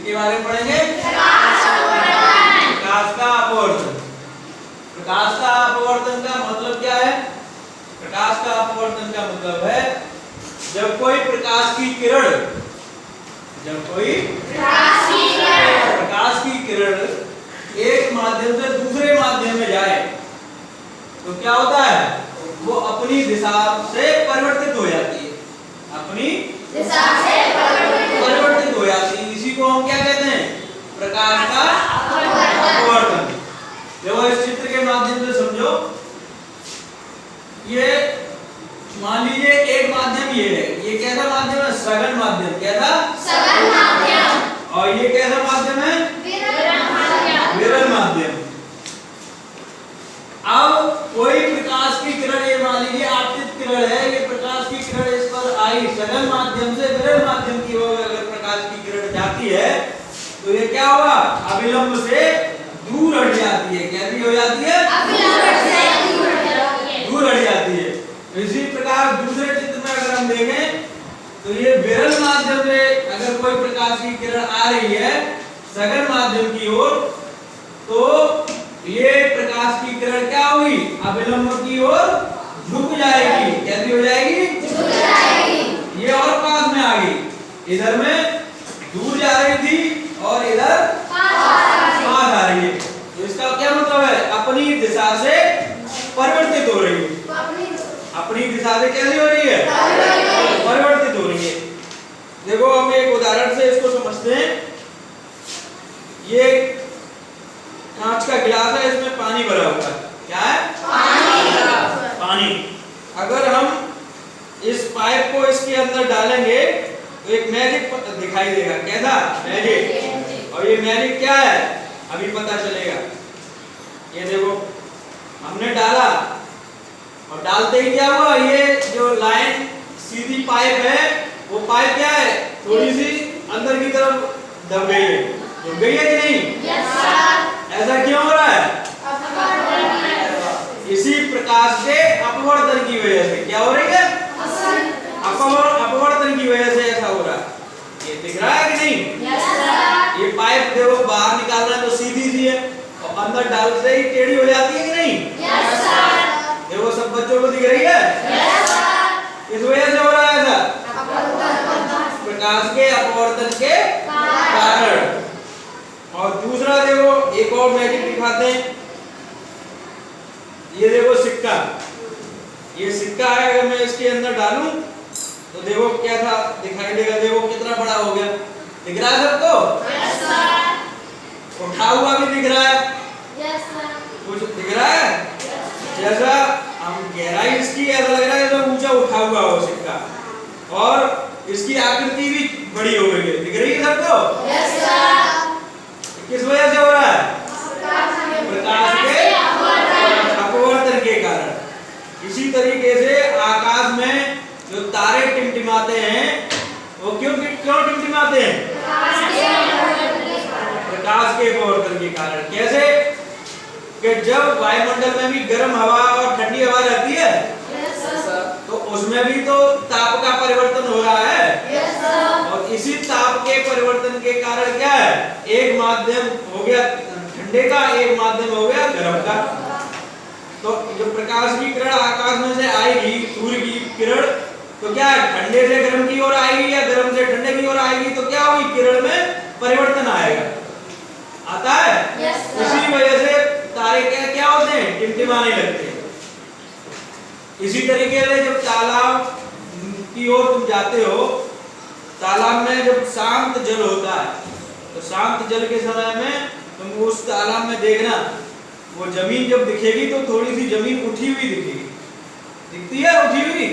किसके बारे में पढ़ेंगे? प्रकाश का अपवर्तन। प्रकाश का अपवर्तन का मतलब क्या है? प्रकाश का अपवर्तन का मतलब है जब कोई प्रकाश की किरण एक माध्यम से दूसरे माध्यम में जाए तो क्या होता है? वो अपनी दिशा से परिवर्तित हो जाती है। अपनी दिशा से परिवर्तित हो जाती है। इसी को हम क्या कहते हैं? प्रकाश का अपवर्तन। देखो इस चित्र के माध्यम से समझो। ये मान लीजिए एक माध्यम ये है। ये कैसा माध्यम है? सघन माध्यम। कैसा? सघन माध्यम। और ये कैसा माध्यम है? विरल माध्यम। अब कोई प्रकाश की किरण, ये मान लीजिए आपतित किरण है, ये प्रकाश की किरण इस पर आई, सघन माध्यम से विरल माध्यम की ओर अगर प्रकाश की किरण जाती है तो ये क्या होगा? अभिलंब से दूर हट जाती है। कैसी हो जाती है? अभिलंब से दूर हट जाती है। इसी प्रकार दूसरे चित्र में अगर हम देखें तो ये विरल माध्यम से अगर कोई प्रकाश की किरण आ रही है सघन माध्यम की ओर, तो ये प्रकाश की किरण क्या होगी? अभिलंब की ओर झुक जाएगी। कैसी हो जाएगी? झुक जाएगी। ये और पास में आ गई। इधर में दूर जा रही थी और इधर पास आ रही है। तो इसका क्या मतलब है? अपनी दिशा से परिवर्तित हो रही है। अपनी दिशा से कैसी हो रही है? परिवर्तित हो रही है। देखो हम एक उदाहरण से इसको समझते हैं। ये कांच का गिलास है, इसमें पानी भरा हुआ है। क्या है? पानी। अगर हम इस पाइप को इसके अंदर डालेंगे तो एक मैजिक दिखाई देगा। कैसा? मैजिक। और ये मैजिक क्या है अभी पता चलेगा। ये देखो हमने डाला और डालते ही क्या हुआ? ये जो लाइन सीधी पाइप है वो पाइप क्या है? थोड़ी सी अंदर की तरफ दब गई है। दब गई है कि नहीं? Yes sir. ऐसा क्यों हो रहा है? इसी प्रकाश के अपवर्तन की वजह से। क्या हो रही है? अपवर्तन की वजह से ऐसा हो रहा है। ये दिख रहा है कि नहीं? Yes sir. ये पाइप देखो बाहर निकालना है तो सीधी सी है और अंदर डालते ही टेढ़ी हो जाती है कि नहीं? Yes sir. देखो सब बच्चों को दिख रही है? Yes sir. इस वजह से हो रहा है ऐसा, प्रकाश के अपवर्तन के कारण। और दूसरा देखो एक और मैजिक दिखाते हैं। ये देखो सिक्का। ये सिक्का है, अगर मैं इसके अंदर डालूं तो देखो कैसा दिखाई देगा। देखो कितना बड़ा हो गया। दिख रहा है सबको? Yes sir. उठा हुआ भी दिख रहा है? Yes sir. कुछ दिख रहा है? जैसा हम गहराई इसकी ऐसा लग रहा है जैसे ऊंचा उठा हुआ हो सिक्का, और इसकी आकृति भी बड़ी हो गई है। दिख रही है सबको? Yes sir. किस वजह से हो रहा है? प्रकाश के अपवर्तन के कारण। इसी तरीके से आकाश में जो तारे टिमटिमाते हैं वो क्यों टिमटिमाते हैं? प्रकाश के अपवर्तन के कारण। कैसे? कि जब वायुमंडल में भी गर्म हवा और ठंडी हवा रहती है तो उसमें भी तो ताप का परिवर्तन हो रहा है। और इसी ताप के परिवर्तन के कारण क्या है? एक माध्यम हो गया ठंडे का, एक माध्यम हो गया गर्म का। तो जो प्रकाश की किरण आकाश में से आएगी, सूर्य की किरण, तो क्या है? ठंडे से गर्म की ओर आएगी या गर्म से ठंडे की ओर आएगी, तो क्या होगी? किरण में परिवर्तन आएगा। आता है? इसी वजह से तारे क्या होते हैं? टिमटिमाने लगते हैं। इसी तरीके से जब तालाब की ओर तुम जाते हो, तालाब में जब शांत जल होता है तो शांत जल के समय में तुम उस तालाब में देखना, वो जमीन जब दिखेगी तो थोड़ी सी जमीन उठी हुई दिखेगी। दिखती है उठी हुई?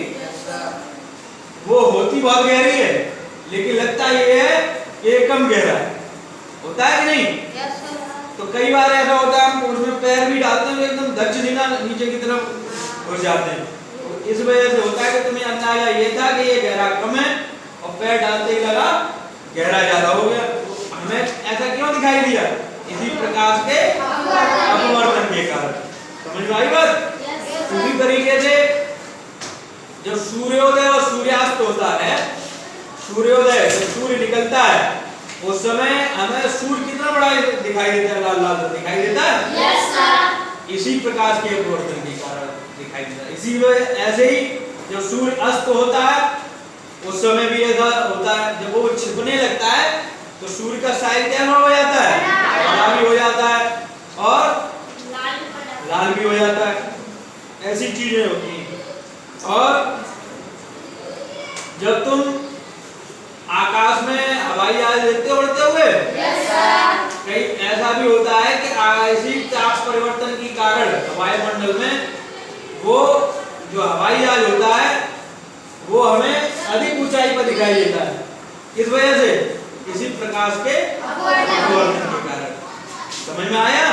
वो होती बहुत गहरी है लेकिन लगता ये है कि कम गहरा है। होता है कि नहीं? तो कई बार ऐसा होता है हम उसमें पैर भी डालते हैं तो एकदम दक्षिणा नीचे की तरफ घुस जाते हैं। तो इस वजह से होता है कि तुम्हें अंदाजा ये था कि ये गहरा कम है और पैर डालते ही लगा गहरा ज्यादा हो गया। हमें ऐसा क्यों दिखाई दिया? इसी प्रकाश के अपवर्तन के कारण। समझ में आई बात? उसी तरीके से जब सूर्योदय और सूर्यास्त होता है, सूर्योदय जब सूर्य निकलता है उस समय हमें सूर्य कितना बड़ा दिखाई देता है, लाल लाल दिखाई देता है। Yes sir. इसी प्रकाश के अपवर्तन के कारण दिखाई देता है। इसी वजह ऐसे ही जब सूर्य अस्त होता है उस समय भी ऐसा होता है, जब वो छिपने लगता है तो सूर्य का साइज क्या हो जाता है, बड़ा भी हो जाता है और लाल भी हो जाता है। ऐसी चीजें होती हैं। और जब तुम आकाश में हवाई जहाज देखते हो उड़ते हुए, यस सर। कहीं ऐसा भी होता है कि आकाशीय ताप परिवर्तन के कारण वायुमंडल में वो जो हवाई जहाज होता है वो हमें अधिक ऊंचाई पर दिखाई देता है। किस वजह से? इसी प्रकाश के अपवर्तन के कारण। समझ में आया?